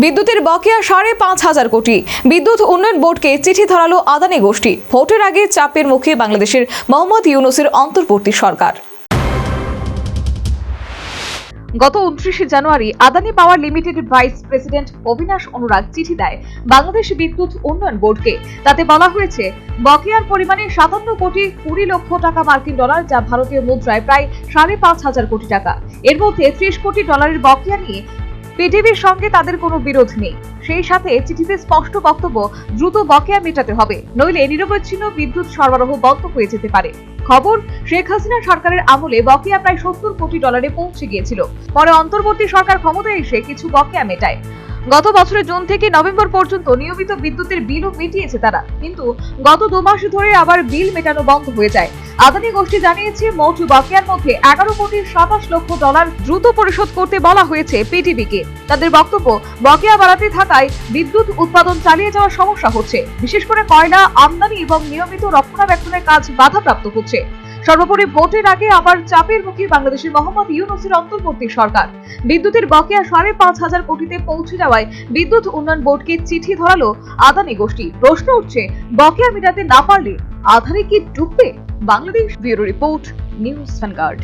বিদ্যুতের বকেয়া ৫,৫০০ কোটি। বিদ্যুৎ উন্নয়ন বোর্ডকে চিঠি ধরালো আদানি গোষ্ঠী। ভোটের আগে চাপের মুখে বাংলাদেশের মোহাম্মদ ইউনূসের অন্তর্বর্তী সরকার। গত ২৯ জানুয়ারি আদানি পাওয়ার লিমিটেড ভাইস প্রেসিডেন্ট অবিনাশ অনুরাগ চিঠি দেয় বাংলাদেশ বিদ্যুৎ উন্নয়ন বোর্ডকে। তাতে বলা হয়েছে, বকেয়ার পরিমাণে ৫৭ কোটি ২০ লক্ষ টাকা মার্কিন ডলার, যা ভারতীয় মুদ্রায় প্রায় ৫,৫০০ কোটি টাকা। এর মধ্যে ৩০ কোটি ডলারের বকেয়া নিয়ে পিডিবির সঙ্গে তাদের কোনো বিরোধ নেই। সেই সাথে চিঠিতে স্পষ্ট বক্তব্য, দ্রুত বকেয়া মেটাতে হবে, নইলে নিরবচ্ছিন্ন বিদ্যুৎ সরবরাহ বন্ধ হয়ে যেতে পারে। খবর, শেখ হাসিনা সরকারের আমলে বকেয়া প্রায় ৭০ কোটি ডলারে পৌঁছে গিয়েছিল। পরে অন্তর্বর্তী সরকার ক্ষমতায় এসে কিছু বকেয়া মেটায়। গত বছরের জুন থেকে নভেম্বর পর্যন্ত নিয়মিত বিদ্যুতের বিলও মিটিয়েছে তারা, কিন্তু গত ২ মাস ধরে আবার বিল মেটানো বন্ধ হয়ে যায়। আদানি গোষ্ঠী জানিয়েছে, মোট বকেয়ার মধ্যে ১১ কোটি ২৭ লক্ষ ডলার দ্রুত পরিশোধ করতে বলা হয়েছে পিটিবিকে। তাদের বক্তব্য, বকেয়া বাড়াতে থাকায় বিদ্যুৎ উৎপাদন চালিয়ে যাওয়ার সমস্যা হচ্ছে, বিশেষ করে কয়লা আমদানি এবং নিয়মিত রক্ষণাবেক্ষণের কাজ বাধাপ্রাপ্ত হচ্ছে। সর্বোপরি ভোটের আগে আবার চাপের মুখে বাংলাদেশের মোহাম্মদ ইউনূসের অন্তর্বর্তী সরকার। বিদ্যুতের বকেয়া ৫,৫০০ কোটিতে পৌঁছে যাওয়ায় বিদ্যুৎ উন্নয়ন বোর্ডকে চিঠি ধরালো আদানি গোষ্ঠী। প্রশ্ন উঠছে, বকেয়া মেটাতে না পারলে আধারে কি ডুববে Bangladesh? Bureau report, News vanguard.